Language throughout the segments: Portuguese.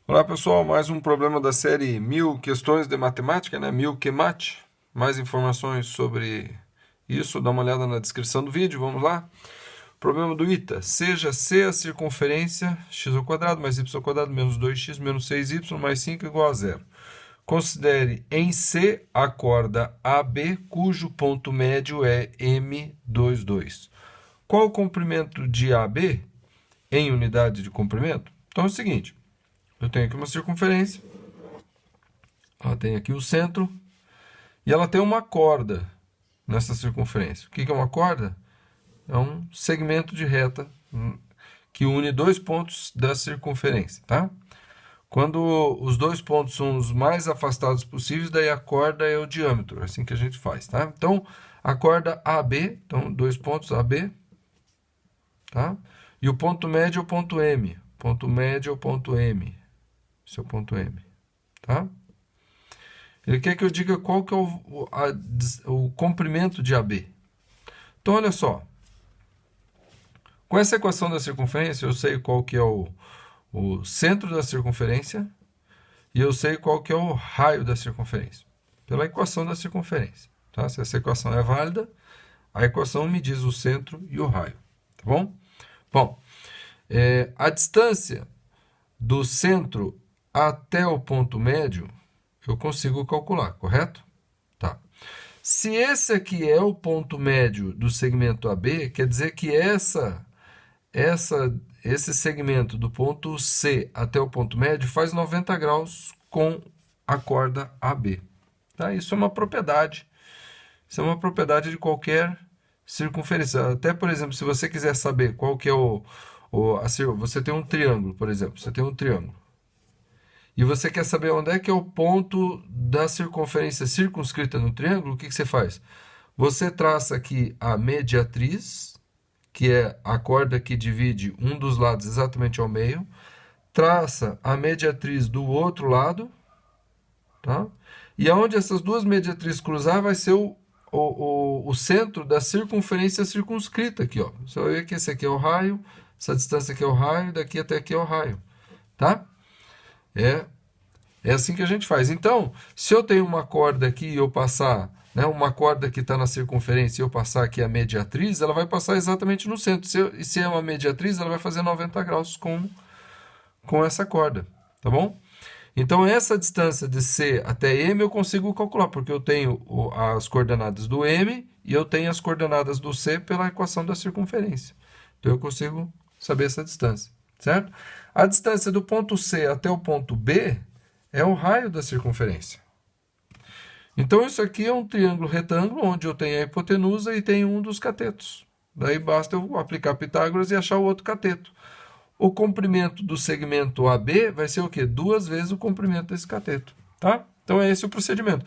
Olá pessoal, mais um problema da série 1000 questões de matemática, né? 1000 QMAT. Mais informações sobre isso, dá uma olhada na descrição do vídeo, vamos lá. Problema do ITA. Seja C a circunferência x ao quadrado mais y ao quadrado menos 2x menos 6y mais 5 igual a zero. Considere em C a corda AB, cujo ponto médio é M22. Qual o comprimento de AB em unidade de comprimento? Então é o seguinte. Eu tenho aqui uma circunferência, ela tem aqui o centro, e ela tem uma corda nessa circunferência. O que é uma corda? É um segmento de reta que une dois pontos da circunferência, tá? Quando os dois pontos são os mais afastados possíveis, daí a corda é o diâmetro, é assim que a gente faz, tá? Então, a corda AB, então dois pontos AB, tá? E o ponto médio é o ponto M. Ponto médio é o ponto M. Esse é o ponto M, tá? Ele quer que eu diga qual que é o comprimento de AB. Então, olha só. Com essa equação da circunferência, eu sei qual que é o centro da circunferência e eu sei qual que é o raio da circunferência. Pela equação da circunferência. Tá? Se essa equação é válida, a equação me diz o centro e o raio. Tá bom? Bom, a distância do centro até o ponto médio, eu consigo calcular, correto? Tá. Se esse aqui é o ponto médio do segmento AB, quer dizer que esse segmento do ponto C até o ponto médio faz 90 graus com a corda AB. Tá? Isso é uma propriedade. Isso é uma propriedade de qualquer circunferência. Até, por exemplo, se você quiser saber qual que é você tem um triângulo, por exemplo. Você tem um triângulo. E você quer saber onde é que é o ponto da circunferência circunscrita no triângulo, o que você faz? Você traça aqui a mediatriz, que é a corda que divide um dos lados exatamente ao meio, traça a mediatriz do outro lado, tá? E aonde essas duas mediatrizes cruzar vai ser o centro da circunferência circunscrita aqui, ó. Você vai ver que esse aqui é o raio, essa distância aqui é o raio, daqui até aqui é o raio, tá? É assim que a gente faz. Então, se eu tenho uma corda aqui e eu passar, né, uma corda que está na circunferência e eu passar aqui a mediatriz, ela vai passar exatamente no centro. Se é uma mediatriz, ela vai fazer 90 graus com essa corda, tá bom? Então, essa distância de C até M eu consigo calcular, porque eu tenho as coordenadas do M e eu tenho as coordenadas do C pela equação da circunferência. Então, eu consigo saber essa distância, certo? A distância do ponto C até o ponto B é o raio da circunferência. Então, isso aqui é um triângulo retângulo, onde eu tenho a hipotenusa e tenho um dos catetos. Daí basta eu aplicar Pitágoras e achar o outro cateto. O comprimento do segmento AB vai ser o quê? 2 vezes o comprimento desse cateto. Tá? Então, é esse o procedimento.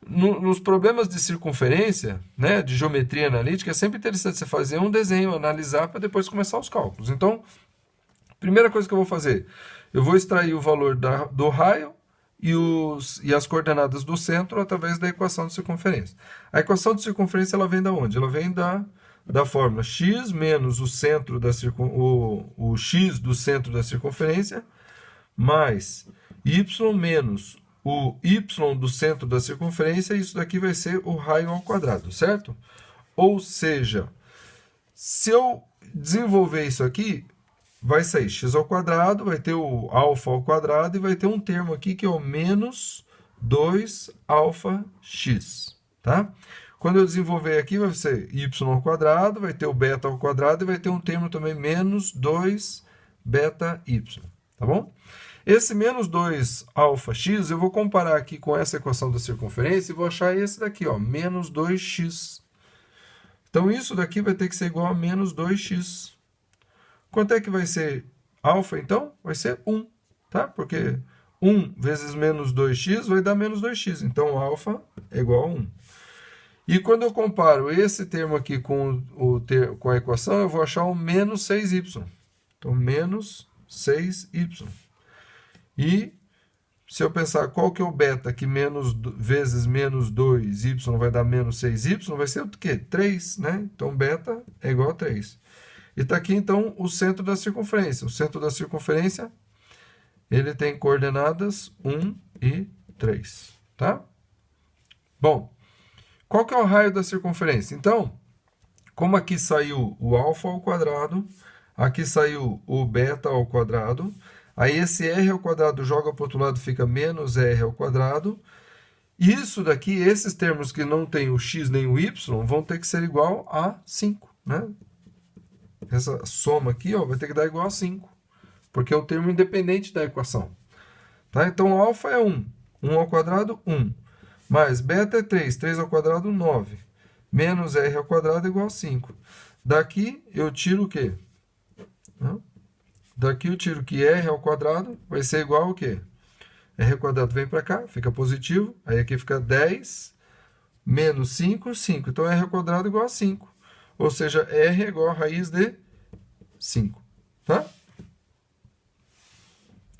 Nos problemas de circunferência, né, de geometria analítica, é sempre interessante você fazer um desenho, analisar, para depois começar os cálculos. Então, primeira coisa que eu vou fazer, eu vou extrair o valor do raio e as coordenadas do centro através da equação de circunferência. A equação de circunferência ela vem da onde? Ela vem da fórmula x menos o x do centro da circunferência mais y menos o y do centro da circunferência, isso daqui vai ser o raio ao quadrado, certo? Ou seja, se eu desenvolver isso aqui, vai sair x ao quadrado, vai ter o alfa ao quadrado e vai ter um termo aqui que é o menos 2alfax, tá? Quando eu desenvolver aqui, vai ser y ao quadrado, vai ter o beta ao quadrado e vai ter um termo também menos 2 beta y, tá bom? Esse menos 2alfax eu vou comparar aqui com essa equação da circunferência e vou achar esse daqui, ó, menos 2x. Então, isso daqui vai ter que ser igual a menos 2x. Quanto é que vai ser alfa, então? Vai ser 1, tá? Porque 1 vezes menos 2x vai dar menos 2x. Então, alfa é igual a 1. E quando eu comparo esse termo aqui com a equação, eu vou achar o menos 6y. Então, menos 6y. E se eu pensar qual que é o beta, que vezes menos 2y vai dar menos 6y, vai ser o quê? 3, né? Então, beta é igual a 3. E está aqui, então, o centro da circunferência. O centro da circunferência ele tem coordenadas 1 e 3, tá? Bom, qual que é o raio da circunferência? Então, como aqui saiu o alfa ao quadrado, aqui saiu o beta ao quadrado, aí esse r ao quadrado joga para o outro lado, fica menos r ao quadrado. Isso daqui, esses termos que não tem o x nem o y, vão ter que ser igual a 5, né? Essa soma aqui, ó, vai ter que dar igual a 5, porque é o termo independente da equação. Tá? Então, alfa é 1, 1 ao quadrado, 1, mais beta é 3, 3 ao quadrado, 9, menos r ao quadrado é igual a 5. Daqui eu tiro o quê? Daqui eu tiro que r ao quadrado vai ser igual ao quê? R ao quadrado vem para cá, fica positivo, aí aqui fica 10, menos 5, 5. Então, r ao quadrado é igual a 5. Ou seja, r é igual a raiz de 5. Tá?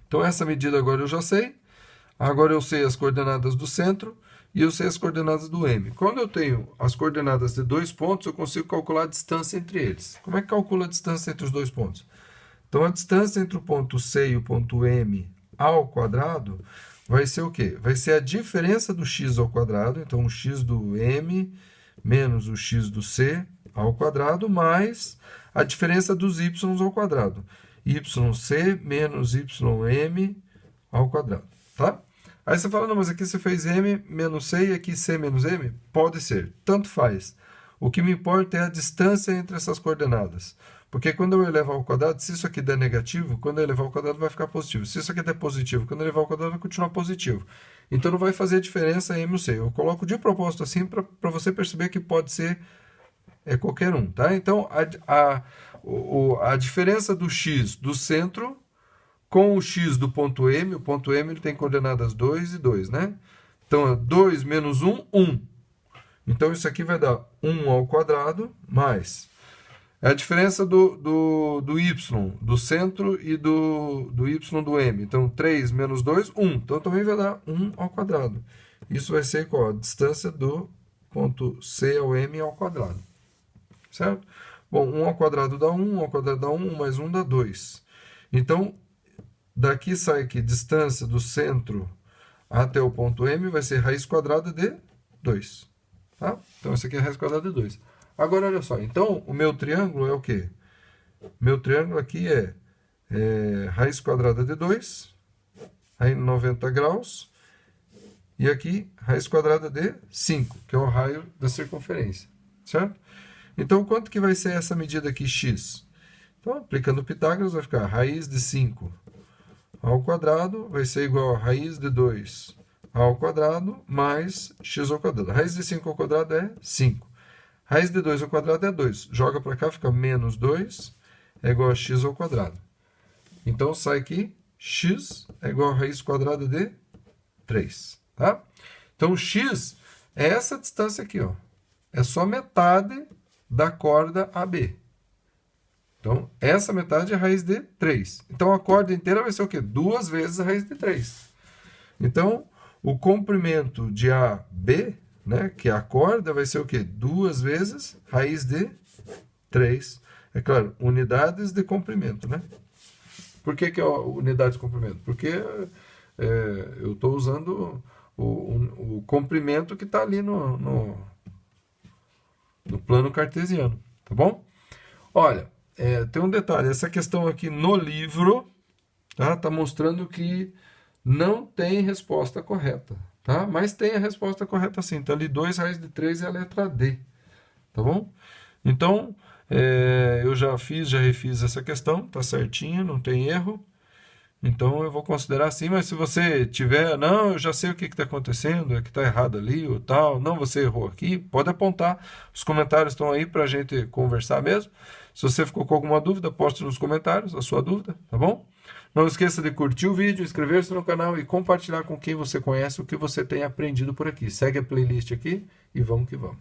Então, essa medida agora eu já sei. Agora eu sei as coordenadas do centro e eu sei as coordenadas do M. Quando eu tenho as coordenadas de dois pontos, eu consigo calcular a distância entre eles. Como é que calcula a distância entre os dois pontos? Então, a distância entre o ponto C e o ponto M ao quadrado vai ser o quê? Vai ser a diferença do x ao quadrado. Então, o x do M menos o x do C ao quadrado, mais a diferença dos y ao quadrado. YC menos YM ao quadrado, tá? Aí você fala, não, mas aqui você fez M menos C e aqui C menos M? Pode ser, tanto faz. O que me importa é a distância entre essas coordenadas. Porque quando eu elevar ao quadrado, se isso aqui der negativo, quando eu elevar ao quadrado vai ficar positivo. Se isso aqui der positivo, quando eu elevar ao quadrado vai continuar positivo. Então não vai fazer diferença M ou C. Eu coloco de propósito assim para você perceber que pode ser qualquer um, tá? Então, a diferença do x do centro com o x do ponto M, o ponto M ele tem coordenadas 2 e 2, né? Então, 2 menos 1, 1. Então, isso aqui vai dar 1 ao quadrado, mais a diferença do y, do centro e do y do M. Então, 3 menos 2, 1. Então, também vai dar 1 ao quadrado. Isso vai ser qual? A distância do ponto C ao M ao quadrado. Certo? Bom, 1 ao quadrado dá 1, 1 ao quadrado dá 1, mais 1 dá 2. Então, daqui sai que distância do centro até o ponto M vai ser raiz quadrada de 2. Tá? Então, essa aqui é a raiz quadrada de 2. Agora, olha só. Então, o meu triângulo é o quê? Meu triângulo aqui é raiz quadrada de 2, aí 90 graus, e aqui raiz quadrada de 5, que é o raio da circunferência. Certo? Então, quanto que vai ser essa medida aqui, x? Então, aplicando Pitágoras, vai ficar raiz de 5 ao quadrado vai ser igual a raiz de 2 ao quadrado mais x ao quadrado. Raiz de 5 ao quadrado é 5. Raiz de 2 ao quadrado é 2. Joga para cá, fica menos 2 é igual a x ao quadrado. Então, sai aqui, x é igual a raiz quadrada de 3. Tá? Então, x é essa distância aqui, ó. É só metade da corda AB. Então, essa metade é a raiz de 3. Então, a corda inteira vai ser o quê? 2 vezes a raiz de 3. Então, o comprimento de AB, né, que é a corda, vai ser o quê? 2 vezes raiz de 3. É claro, unidades de comprimento, né? Por que é unidade de comprimento? Porque eu estou usando o comprimento que está ali no plano cartesiano, tá bom? Olha, tem um detalhe, essa questão aqui no livro tá mostrando que não tem resposta correta, tá? Mas tem a resposta correta sim, então ali 2 raiz de 3 é a letra D, tá bom? Então, eu já refiz essa questão, tá certinho, não tem erro. Então eu vou considerar assim, mas se você tiver, não, eu já sei o que está acontecendo, é que está errado ali ou tal, não, você errou aqui, pode apontar. Os comentários estão aí para a gente conversar mesmo. Se você ficou com alguma dúvida, poste nos comentários a sua dúvida, tá bom? Não esqueça de curtir o vídeo, inscrever-se no canal e compartilhar com quem você conhece o que você tem aprendido por aqui. Segue a playlist aqui e vamos que vamos.